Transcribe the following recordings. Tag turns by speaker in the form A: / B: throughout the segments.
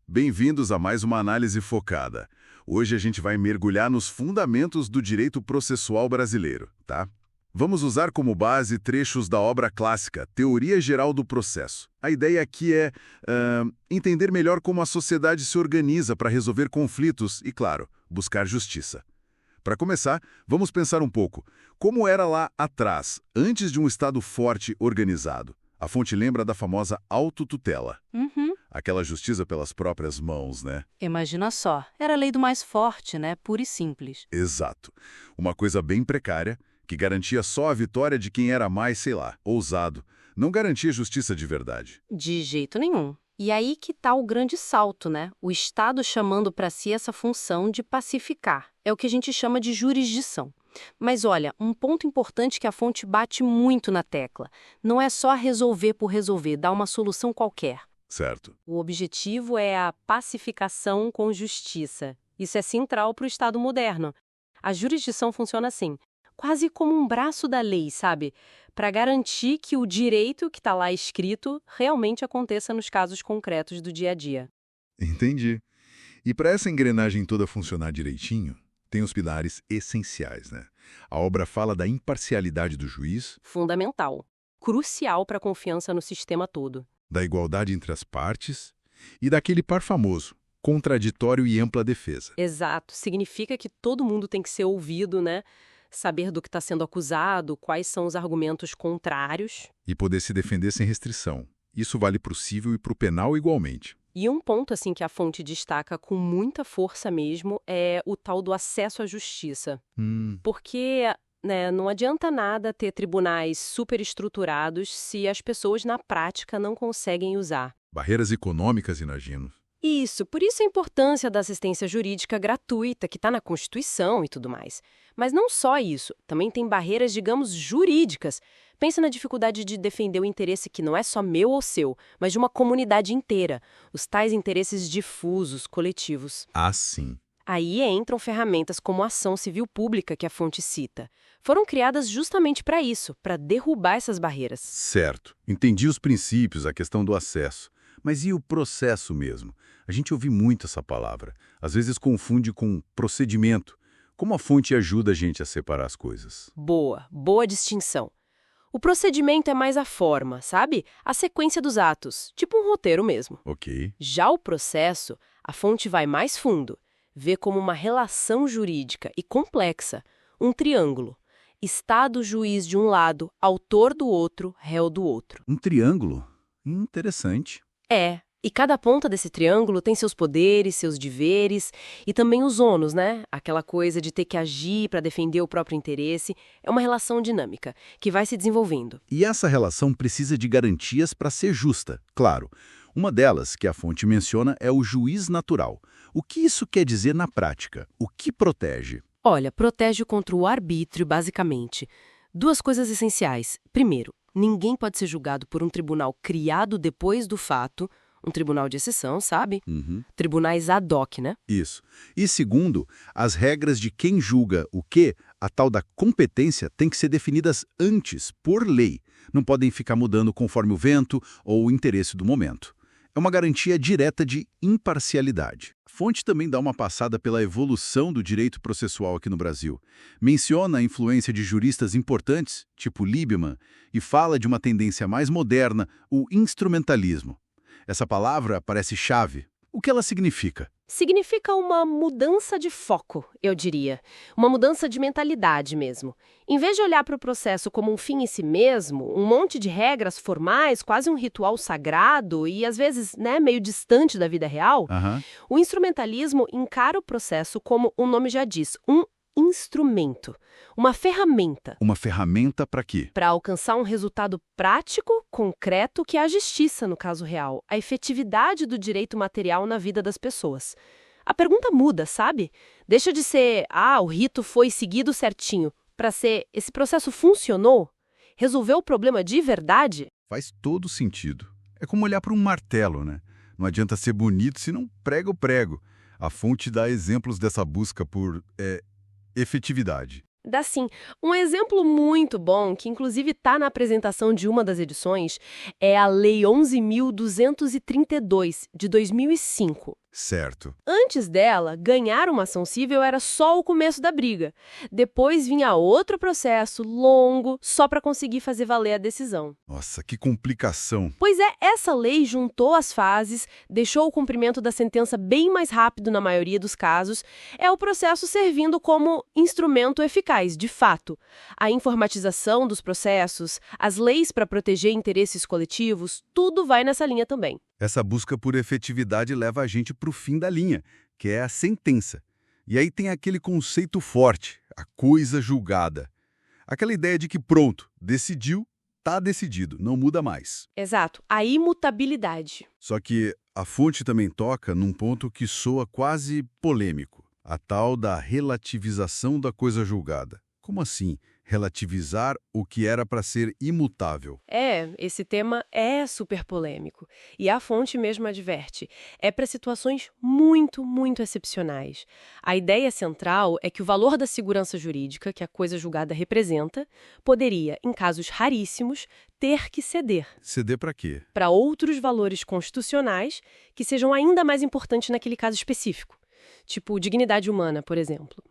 A: Bem-vindos a mais uma análise focada. Hoje a gente vai mergulhar nos fundamentos do direito processual brasileiro, tá? Vamos usar como base trechos da obra clássica Teoria Geral do Processo. A ideia aqui é entender melhor como a sociedade se organiza para resolver conflitos e, claro, buscar justiça. Para começar, vamos pensar um pouco. Como era lá atrás, antes de um Estado forte organizado? A fonte lembra da famosa autotutela.
B: Uhum.
A: Aquela justiça pelas próprias mãos, né?
B: Imagina só, era a lei do mais forte, né? Pura e simples.
A: Exato. Uma coisa bem precária, que garantia só a vitória de quem era mais, sei lá, ousado. Não garantia justiça de verdade.
B: De jeito nenhum. E aí que tá o grande salto, né? O Estado chamando para si essa função de pacificar. É o que a gente chama de jurisdição. Mas olha, um ponto importante que a fonte bate muito na tecla. Não é só resolver por resolver, dar uma solução qualquer.
A: Certo.
B: O objetivo é a pacificação com justiça. Isso é central para o Estado moderno. A jurisdição funciona assim, quase como um braço da lei, sabe? Para garantir que o direito que está lá escrito realmente aconteça nos casos concretos do dia a dia.
A: Entendi. E para essa engrenagem toda funcionar direitinho, tem os pilares essenciais, né? A obra fala da imparcialidade do juiz,
B: Fundamental. Crucial para a confiança no sistema todo.
A: da igualdade entre as partes e daquele par famoso, contraditório e ampla defesa.
B: Exato. Significa que todo mundo tem que ser ouvido, né? Saber do que está sendo acusado, quais são os argumentos contrários.
A: E poder se defender sem restrição. Isso vale para o civil e para o penal igualmente.
B: E um ponto assim que a fonte destaca com muita força mesmo é o tal do acesso à justiça. Porque, né, não adianta nada ter tribunais superestruturados se as pessoas na prática não conseguem usar.
A: Barreiras econômicas, imagino.
B: Isso, por isso a importância da assistência jurídica gratuita, que está na Constituição e tudo mais. Mas não só isso, também tem barreiras, digamos, jurídicas. Pensa na dificuldade de defender o interesse que não é só meu ou seu, mas de uma comunidade inteira, os tais interesses difusos, coletivos.
A: Ah, sim.
B: Aí entram ferramentas como a ação civil pública que a fonte cita. Foram criadas justamente para isso, para derrubar essas barreiras.
A: Certo. Entendi os princípios, a questão do acesso. Mas e o processo mesmo? A gente ouve muito essa palavra. Às vezes confunde com procedimento. Como a fonte ajuda a gente a separar as coisas?
B: Boa distinção. O procedimento é mais a forma, sabe? A sequência dos atos, tipo um roteiro mesmo.
A: Ok.
B: Já o processo, a fonte vai mais fundo, vê como uma relação jurídica e complexa, um triângulo. Estado juiz de um lado, autor do outro, réu do outro.
A: Um triângulo? Interessante.
B: E cada ponta desse triângulo tem seus poderes, seus deveres e também os ônus, né? Aquela coisa de ter que agir para defender o próprio interesse. É uma relação dinâmica, que vai se desenvolvendo.
A: E essa relação precisa de garantias para ser justa, claro. Uma delas, que a fonte menciona, é o juiz natural. O que isso quer dizer na prática? O que protege?
B: Olha, protege contra o arbítrio, basicamente. Duas coisas essenciais. Primeiro, ninguém pode ser julgado por um tribunal criado depois do fato, um tribunal de exceção, sabe? Tribunais ad hoc, né?
A: Isso. E segundo, as regras de quem julga o quê, a tal da competência, tem que ser definidas antes, por lei. Não podem ficar mudando conforme o vento ou o interesse do momento. É uma garantia direta de imparcialidade. A fonte também dá uma passada pela evolução do direito processual aqui no Brasil. Menciona a influência de juristas importantes, tipo Liebman, e fala de uma tendência mais moderna, o instrumentalismo. Essa palavra parece chave. O que ela significa?
B: Significa uma mudança de foco, eu diria. Uma mudança de mentalidade mesmo. Em vez de olhar para o processo como um fim em si mesmo, um monte de regras formais, quase um ritual sagrado e, às vezes, né, meio distante da vida real, o instrumentalismo encara o processo como o nome já diz, um instrumento, uma ferramenta.
A: Uma ferramenta para quê?
B: Para alcançar um resultado prático, concreto, que é a justiça no caso real, a efetividade do direito material na vida das pessoas. A pergunta muda, sabe? Deixa de ser, o rito foi seguido certinho, para ser, esse processo funcionou? Resolveu o problema de verdade?
A: Faz todo sentido. É como olhar para um martelo, né? Não adianta ser bonito se não prega o prego. A fonte dá exemplos dessa busca por efetividade.
B: Dá sim. Um exemplo muito bom, que inclusive está na apresentação de uma das edições, é a Lei 11.232, de 2005.
A: Certo.
B: Antes dela, ganhar uma ação civil era só o começo da briga. Depois vinha outro processo longo só para conseguir fazer valer a decisão.
A: Nossa, que complicação.
B: Pois é, essa lei juntou as fases, deixou o cumprimento da sentença bem mais rápido na maioria dos casos, é o processo servindo como instrumento eficaz, de fato. A informatização dos processos, as leis para proteger interesses coletivos, tudo vai nessa linha também.
A: Essa busca por efetividade leva a gente para o fim da linha, que é a sentença. E aí tem aquele conceito forte, a coisa julgada. Aquela ideia de que pronto, decidiu, tá decidido, não muda mais.
B: Exato, a imutabilidade.
A: Só que a fonte também toca num ponto que soa quase polêmico, a tal da relativização da coisa julgada. Como assim, relativizar o que era para ser imutável?
B: Esse tema é super polêmico. E a fonte mesmo adverte. É para situações muito, muito excepcionais. A ideia central é que o valor da segurança jurídica que a coisa julgada representa poderia, em casos raríssimos, ter que ceder.
A: Ceder para quê?
B: Para outros valores constitucionais que sejam ainda mais importantes naquele caso específico. Tipo, dignidade humana, por exemplo.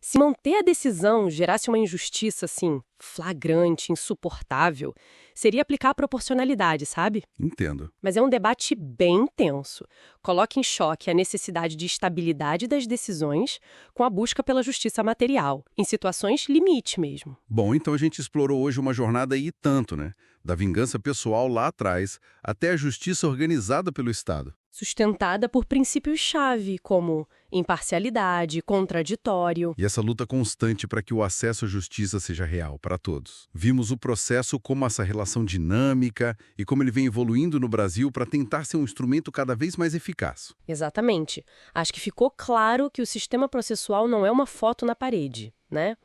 B: Se manter a decisão gerasse uma injustiça, assim, flagrante, insuportável, seria aplicar a proporcionalidade, sabe?
A: Entendo.
B: Mas é um debate bem intenso. Coloca em choque a necessidade de estabilidade das decisões com a busca pela justiça material, em situações limite mesmo.
A: Bom, então a gente explorou hoje uma jornada e tanto, né? Da vingança pessoal lá atrás até a justiça organizada pelo Estado.
B: Sustentada por princípios-chave, como imparcialidade, contraditório.
A: E essa luta constante para que o acesso à justiça seja real para todos. Vimos o processo como essa relação dinâmica e como ele vem evoluindo no Brasil para tentar ser um instrumento cada vez mais eficaz.
B: Exatamente. Acho que ficou claro que o sistema processual não é uma foto na parede, né?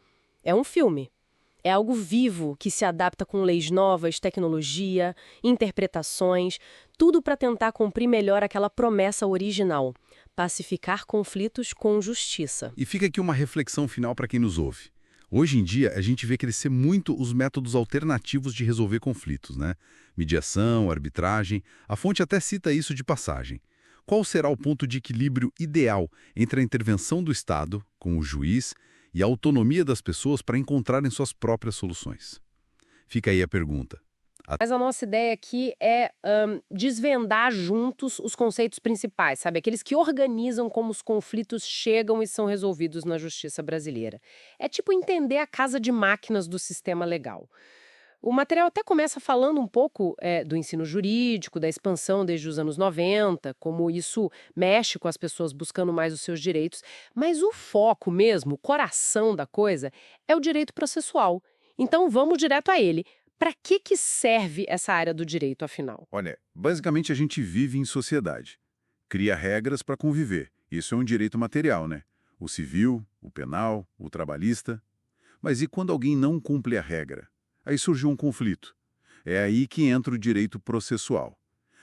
B: É um filme. É algo vivo que se adapta com leis novas, tecnologia, interpretações, tudo para tentar cumprir melhor aquela promessa original: pacificar conflitos com justiça.
A: E fica aqui uma reflexão final para quem nos ouve. Hoje em dia, a gente vê crescer muito os métodos alternativos de resolver conflitos, né? Mediação, arbitragem, a fonte até cita isso de passagem. Qual será o ponto de equilíbrio ideal entre a intervenção do Estado, com o juiz, e a autonomia das pessoas para encontrarem suas próprias soluções? Fica aí a pergunta.
B: Mas a nossa ideia aqui é desvendar juntos os conceitos principais, sabe? Aqueles que organizam como os conflitos chegam e são resolvidos na justiça brasileira. É tipo entender a casa de máquinas do sistema legal. O material até começa falando um pouco do ensino jurídico, da expansão desde os anos 90, como isso mexe com as pessoas buscando mais os seus direitos, mas o foco mesmo, o coração da coisa, é o direito processual. Então vamos direto a ele. Para que serve essa área do direito, afinal?
A: Olha, basicamente a gente vive em sociedade. Cria regras para conviver. Isso é um direito material, né? O civil, o penal, o trabalhista. Mas e quando alguém não cumpre a regra? Aí surgiu um conflito. É aí que entra o direito processual.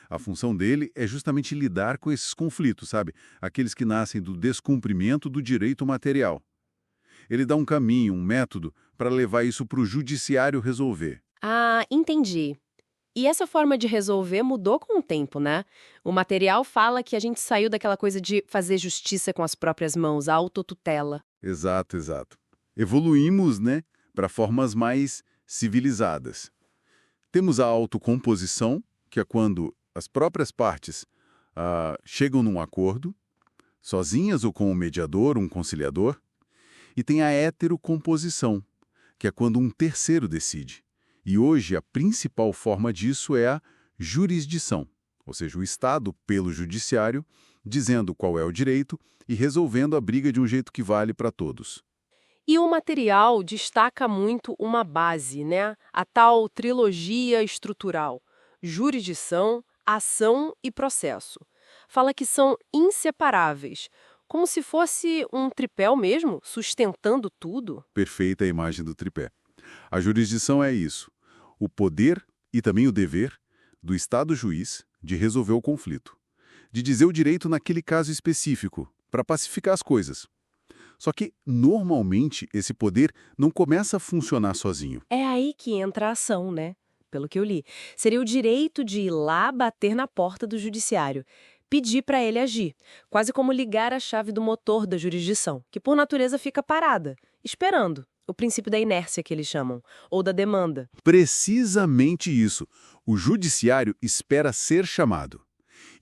A: A função dele é justamente lidar com esses conflitos, sabe? Aqueles que nascem do descumprimento do direito material. Ele dá um caminho, um método, para levar isso para o judiciário resolver.
B: Ah, entendi. E essa forma de resolver mudou com o tempo, né? O material fala que a gente saiu daquela coisa de fazer justiça com as próprias mãos, a autotutela.
A: Exato, exato. Evoluímos, né, para formas mais civilizadas. Temos a autocomposição, que é quando as próprias partes chegam num acordo, sozinhas ou com um mediador, um conciliador. E tem a heterocomposição, que é quando um terceiro decide. E hoje a principal forma disso é a jurisdição, ou seja, o Estado, pelo judiciário, dizendo qual é o direito e resolvendo a briga de um jeito que vale para todos.
B: E o material destaca muito uma base, né? A tal trilogia estrutural: jurisdição, ação e processo. Fala que são inseparáveis, como se fosse um tripé mesmo, sustentando tudo.
A: Perfeita a imagem do tripé. A jurisdição é isso, o poder e também o dever do Estado juiz de resolver o conflito, de dizer o direito naquele caso específico, para pacificar as coisas. Só que, normalmente, esse poder não começa a funcionar sozinho.
B: É aí que entra a ação, né? Pelo que eu li. Seria o direito de ir lá bater na porta do judiciário, pedir para ele agir, quase como ligar a chave do motor da jurisdição, que por natureza fica parada, esperando. O princípio da inércia que eles chamam, ou da demanda.
A: Precisamente isso. O judiciário espera ser chamado.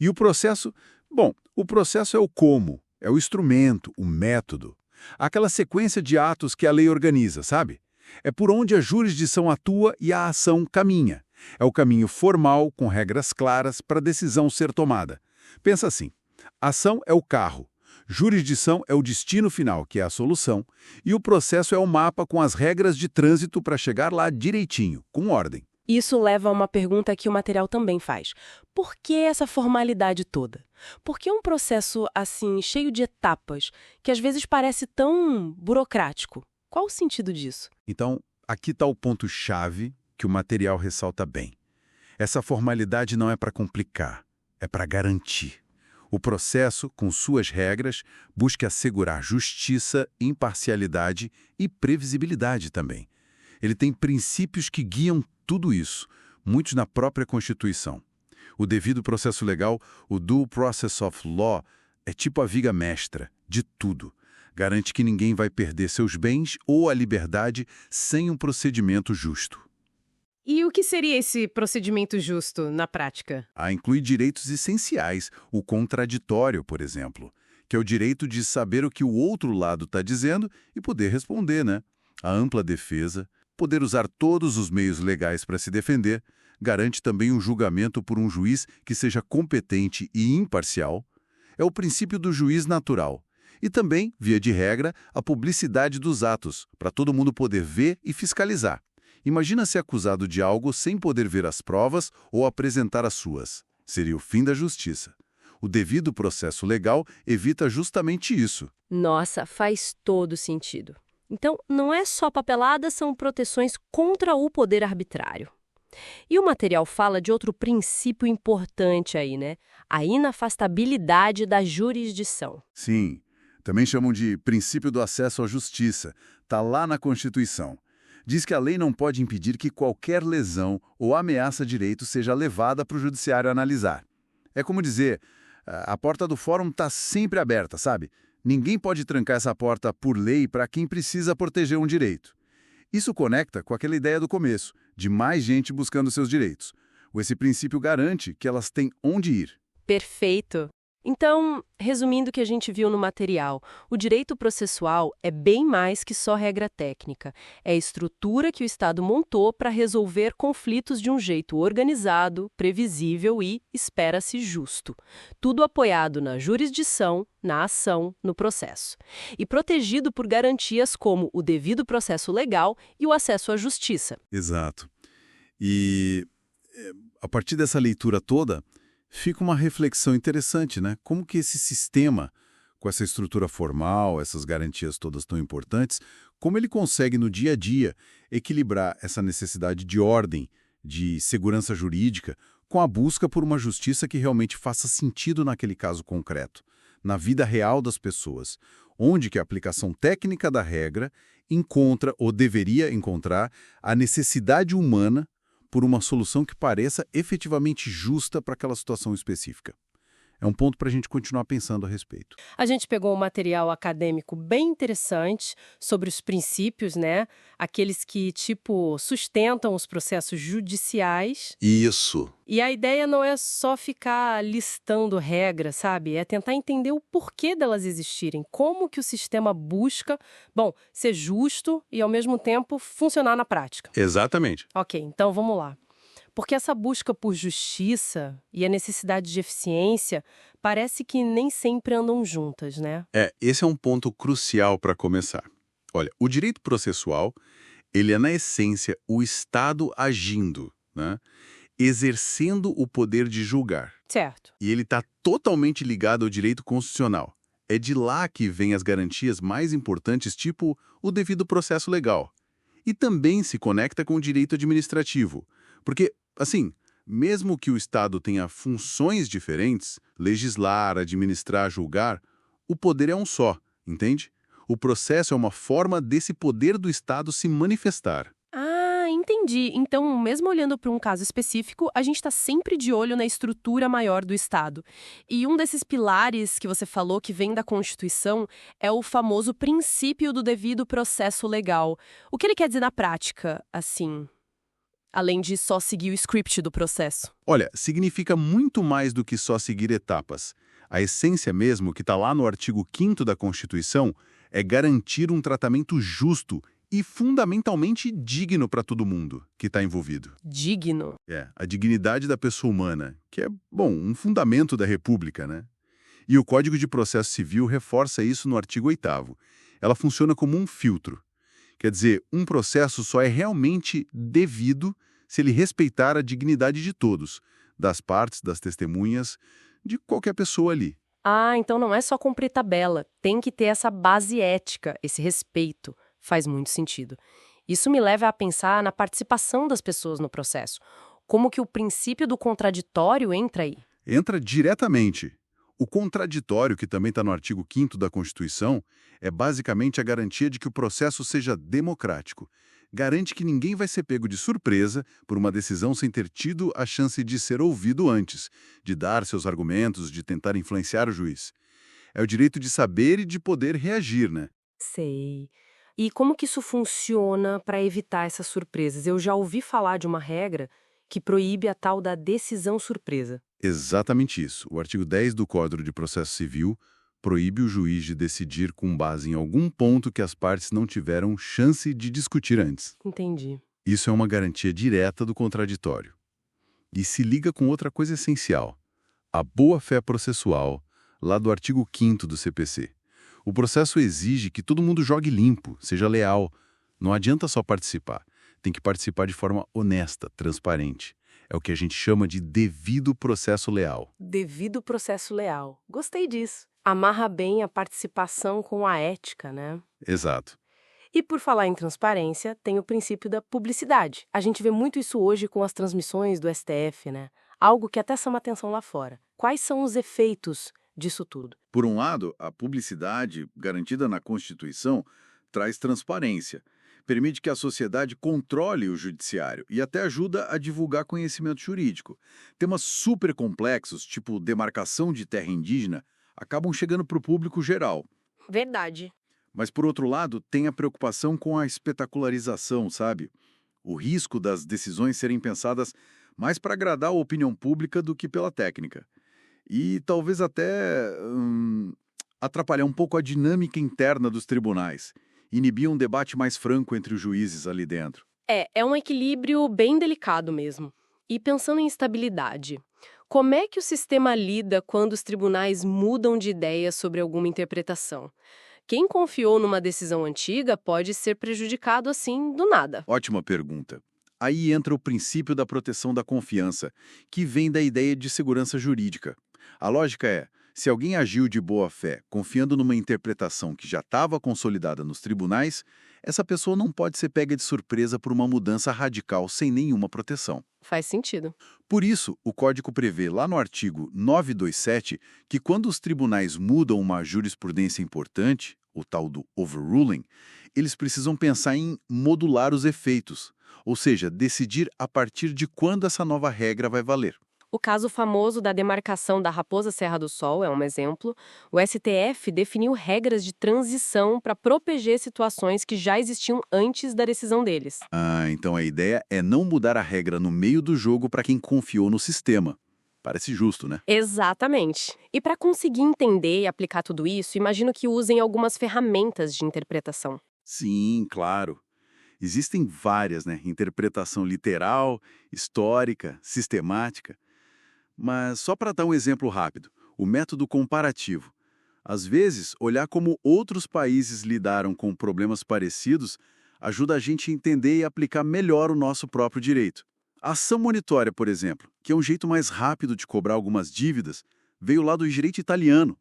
A: E o processo? Bom, o processo é o como, é o instrumento, o método. Aquela sequência de atos que a lei organiza, sabe? É por onde a jurisdição atua e a ação caminha. É o caminho formal, com regras claras, para a decisão ser tomada. Pensa assim, ação é o carro, jurisdição é o destino final, que é a solução, e o processo é o mapa com as regras de trânsito para chegar lá direitinho, com ordem.
B: Isso leva a uma pergunta que o material também faz. Por que essa formalidade toda? Por que um processo assim, cheio de etapas, que às vezes parece tão burocrático? Qual o sentido disso?
A: Então, aqui está o ponto-chave que o material ressalta bem. Essa formalidade não é para complicar, é para garantir. O processo, com suas regras, busca assegurar justiça, imparcialidade e previsibilidade também. Ele tem princípios que guiam tudo isso, muitos na própria Constituição. O devido processo legal, o due process of law, é tipo a viga mestra de tudo. Garante que ninguém vai perder seus bens ou a liberdade sem um procedimento justo.
B: E o que seria esse procedimento justo na prática?
A: Inclui direitos essenciais, o contraditório, por exemplo, que é o direito de saber o que o outro lado está dizendo e poder responder, né? A ampla defesa, poder usar todos os meios legais para se defender, garante também um julgamento por um juiz que seja competente e imparcial. É o princípio do juiz natural. E também, via de regra, a publicidade dos atos, para todo mundo poder ver e fiscalizar. Imagina ser acusado de algo sem poder ver as provas ou apresentar as suas. Seria o fim da justiça. O devido processo legal evita justamente isso.
B: Nossa, faz todo sentido. Então, não é só papelada, são proteções contra o poder arbitrário. E o material fala de outro princípio importante aí, né? A inafastabilidade da jurisdição.
A: Sim, também chamam de princípio do acesso à justiça. Está lá na Constituição. Diz que a lei não pode impedir que qualquer lesão ou ameaça a direito seja levada para o judiciário analisar. É como dizer, a porta do fórum está sempre aberta, sabe? Ninguém pode trancar essa porta por lei para quem precisa proteger um direito. Isso conecta com aquela ideia do começo, de mais gente buscando seus direitos. Esse princípio garante que elas têm onde ir.
B: Perfeito. Então, resumindo o que a gente viu no material, o direito processual é bem mais que só regra técnica. É a estrutura que o Estado montou para resolver conflitos de um jeito organizado, previsível e, espera-se, justo. Tudo apoiado na jurisdição, na ação, no processo. E protegido por garantias como o devido processo legal e o acesso à justiça.
A: Exato. E, a partir dessa leitura toda, fica uma reflexão interessante, né? Como que esse sistema, com essa estrutura formal, essas garantias todas tão importantes, como ele consegue no dia a dia equilibrar essa necessidade de ordem, de segurança jurídica, com a busca por uma justiça que realmente faça sentido naquele caso concreto, na vida real das pessoas, onde que a aplicação técnica da regra encontra, ou deveria encontrar, a necessidade humana por uma solução que pareça efetivamente justa para aquela situação específica. É um ponto para a gente continuar pensando a respeito.
B: A gente pegou um material acadêmico bem interessante sobre os princípios, né? Aqueles que, sustentam os processos judiciais.
A: Isso.
B: E a ideia não é só ficar listando regras, sabe? É tentar entender o porquê delas existirem, como que o sistema busca, ser justo e, ao mesmo tempo, funcionar na prática.
A: Exatamente.
B: Ok, então vamos lá. Porque essa busca por justiça e a necessidade de eficiência parece que nem sempre andam juntas, né?
A: Esse é um ponto crucial para começar. Olha, o direito processual, ele é, na essência, o Estado agindo, né? Exercendo o poder de julgar.
B: Certo.
A: E ele está totalmente ligado ao direito constitucional. É de lá que vêm as garantias mais importantes, tipo o devido processo legal. E também se conecta com o direito administrativo. Porque, assim, mesmo que o Estado tenha funções diferentes, legislar, administrar, julgar, o poder é um só, entende? O processo é uma forma desse poder do Estado se manifestar.
B: Ah, entendi. Então, mesmo olhando para um caso específico, a gente está sempre de olho na estrutura maior do Estado. E um desses pilares que você falou que vem da Constituição é o famoso princípio do devido processo legal. O que ele quer dizer na prática, assim, além de só seguir o script do processo?
A: Olha, significa muito mais do que só seguir etapas. A essência mesmo, que está lá no artigo 5º da Constituição, é garantir um tratamento justo e fundamentalmente digno para todo mundo que está envolvido.
B: Digno.
A: A dignidade da pessoa humana, que é, bom, um fundamento da República, né? E o Código de Processo Civil reforça isso no artigo 8º. Ela funciona como um filtro. Quer dizer, um processo só é realmente devido se ele respeitar a dignidade de todos, das partes, das testemunhas, de qualquer pessoa ali.
B: Ah, então não é só cumprir tabela. Tem que ter essa base ética, esse respeito. Faz muito sentido. Isso me leva a pensar na participação das pessoas no processo. Como que o princípio do contraditório entra aí?
A: Entra diretamente. O contraditório, que também está no artigo 5º da Constituição, é basicamente a garantia de que o processo seja democrático. Garante que ninguém vai ser pego de surpresa por uma decisão sem ter tido a chance de ser ouvido antes, de dar seus argumentos, de tentar influenciar o juiz. É o direito de saber e de poder reagir, né?
B: Sei. E como que isso funciona para evitar essas surpresas? Eu já ouvi falar de uma regra que proíbe a tal da decisão surpresa.
A: Exatamente isso. O artigo 10 do Código de Processo Civil proíbe o juiz de decidir com base em algum ponto que as partes não tiveram chance de discutir antes.
B: Entendi.
A: Isso é uma garantia direta do contraditório. E se liga com outra coisa essencial: a boa-fé processual, lá do artigo 5º do CPC. O processo exige que todo mundo jogue limpo, seja leal. Não adianta só participar. Tem que participar de forma honesta, transparente. É o que a gente chama de devido processo leal.
B: Devido processo leal. Gostei disso. Amarra bem a participação com a ética, né?
A: Exato.
B: E por falar em transparência, tem o princípio da publicidade. A gente vê muito isso hoje com as transmissões do STF, né? Algo que até chama atenção lá fora. Quais são os efeitos disso tudo?
A: Por um lado, a publicidade, garantida na Constituição, traz transparência. Permite que a sociedade controle o judiciário e até ajuda a divulgar conhecimento jurídico. Temas super complexos, tipo demarcação de terra indígena, acabam chegando para o público geral.
B: Verdade.
A: Mas, por outro lado, tem a preocupação com a espetacularização, sabe? O risco das decisões serem pensadas mais para agradar a opinião pública do que pela técnica. E talvez até atrapalhar um pouco a dinâmica interna dos tribunais, inibir um debate mais franco entre os juízes ali dentro.
B: É um equilíbrio bem delicado mesmo. E pensando em estabilidade, como é que o sistema lida quando os tribunais mudam de ideia sobre alguma interpretação? Quem confiou numa decisão antiga pode ser prejudicado assim do nada.
A: Ótima pergunta. Aí entra o princípio da proteção da confiança, que vem da ideia de segurança jurídica. A lógica é, se alguém agiu de boa fé, confiando numa interpretação que já estava consolidada nos tribunais, essa pessoa não pode ser pega de surpresa por uma mudança radical sem nenhuma proteção.
B: Faz sentido.
A: Por isso, o Código prevê lá no artigo 927 que quando os tribunais mudam uma jurisprudência importante, o tal do overruling, eles precisam pensar em modular os efeitos, ou seja, decidir a partir de quando essa nova regra vai valer.
B: O caso famoso da demarcação da Raposa Serra do Sol é um exemplo. O STF definiu regras de transição para proteger situações que já existiam antes da decisão deles.
A: Então a ideia é não mudar a regra no meio do jogo para quem confiou no sistema. Parece justo, né?
B: Exatamente. E para conseguir entender e aplicar tudo isso, imagino que usem algumas ferramentas de interpretação.
A: Sim, claro. Existem várias, né? Interpretação literal, histórica, sistemática. Mas só para dar um exemplo rápido, o método comparativo. Às vezes, olhar como outros países lidaram com problemas parecidos ajuda a gente a entender e aplicar melhor o nosso próprio direito. A ação monitória, por exemplo, que é um jeito mais rápido de cobrar algumas dívidas, veio lá do direito italiano.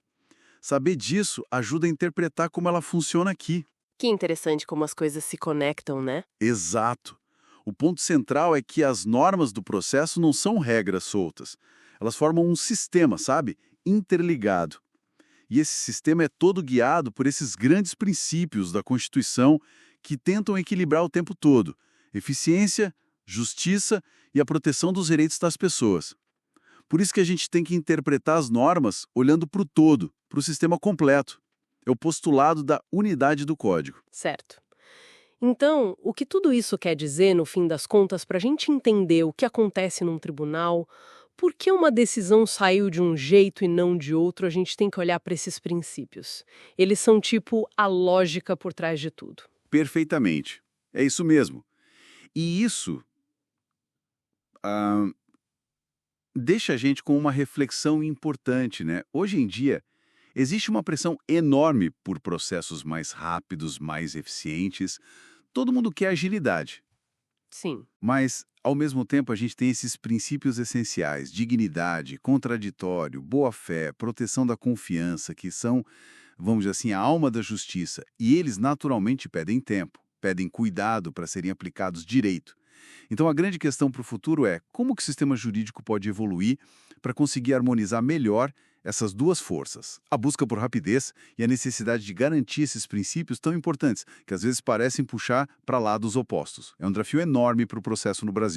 A: Saber disso ajuda a interpretar como ela funciona aqui.
B: Que interessante como as coisas se conectam, né?
A: Exato. O ponto central é que as normas do processo não são regras soltas. Elas formam um sistema, sabe? Interligado. E esse sistema é todo guiado por esses grandes princípios da Constituição que tentam equilibrar o tempo todo: eficiência, justiça e a proteção dos direitos das pessoas. Por isso que a gente tem que interpretar as normas olhando para o todo, para o sistema completo. É o postulado da unidade do código.
B: Certo. Então, o que tudo isso quer dizer, no fim das contas, para a gente entender o que acontece num tribunal, por que uma decisão saiu de um jeito e não de outro, a gente tem que olhar para esses princípios. Eles são tipo a lógica por trás de tudo.
A: Perfeitamente. É isso mesmo. E isso deixa a gente com uma reflexão importante, né? Hoje em dia, existe uma pressão enorme por processos mais rápidos, mais eficientes. Todo mundo quer agilidade.
B: Sim.
A: Mas, ao mesmo tempo, a gente tem esses princípios essenciais: dignidade, contraditório, boa-fé, proteção da confiança, que são, vamos dizer assim, a alma da justiça. E eles naturalmente pedem tempo, pedem cuidado para serem aplicados direito. Então, a grande questão para o futuro é como que o sistema jurídico pode evoluir para conseguir harmonizar melhor essas duas forças: a busca por rapidez e a necessidade de garantir esses princípios tão importantes, que às vezes parecem puxar para lados opostos. É um desafio enorme para o processo no Brasil.